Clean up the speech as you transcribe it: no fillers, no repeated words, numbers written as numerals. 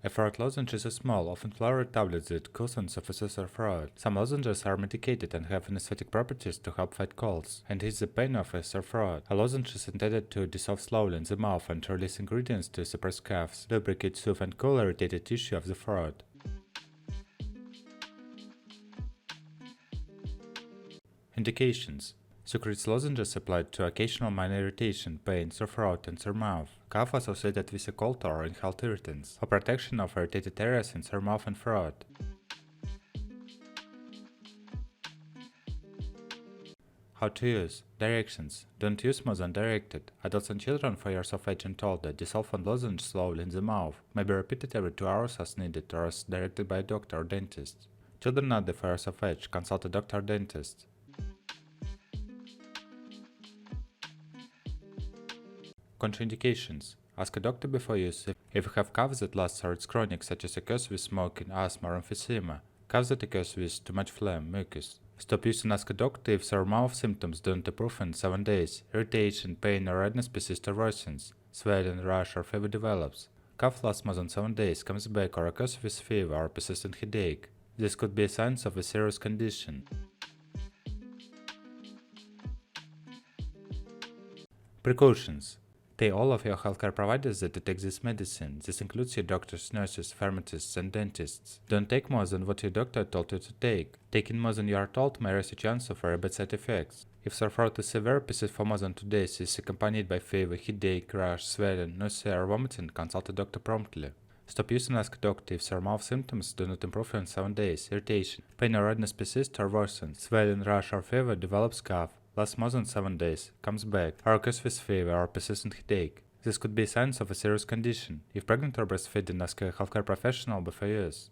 A throat lozenge is a small, often flowery tablet that cousins of a sore throat. Some lozenges are medicated and have anesthetic properties to help fight colds and ease the pain of a sore throat. A lozenge is intended to dissolve slowly in the mouth and release ingredients to suppress coughs, lubricate, soothe, and cool irritated tissue of the throat. Indications: Sucrets lozenges applied to occasional minor irritation, pain, sore throat, and sore mouth, cough associated with a cold or inhaled irritants, or protection of irritated areas in sore mouth and throat. How to use. Directions: Don't use more than directed. Adults and children 4 years of age and older dissolve one lozenge slowly in the mouth, may be repeated every 2 hours as needed or as directed by a doctor or dentist. Children under 4 years of age consult a doctor or dentist. Contraindications: Ask a doctor before use if you have cough that lasts or it's chronic, such as occurs with smoking, asthma, or emphysema, cough that occurs with too much phlegm, mucus. Stop use and ask a doctor if sore mouth symptoms don't improve in 7 days, irritation, pain, or redness persists or worsens, swelling, rash, or fever develops. Cough lasts more than 7 days, comes back, or occurs with fever or persistent headache. This could be a sign of a serious condition. Precautions: Tell all of your healthcare providers that you take this medicine. This includes your doctors, nurses, pharmacists, and dentists. Don't take more than what your doctor told you to take. Taking more than you are told may raise your chance of very bad side effects. If sore throat is severe, persists for more than 2 days, is accompanied by fever, headache, rash, swelling, nausea, or vomiting, consult a doctor promptly. Stop using and ask a doctor if sore mouth symptoms do not improve in 7 days, irritation, pain or redness persists or worsens, swelling, rash, or fever develops cough, lasts more than 7 days, comes back, or occurs with fever or persistent headache. This could be signs of a serious condition. If pregnant or breastfeeding, ask a healthcare professional before use.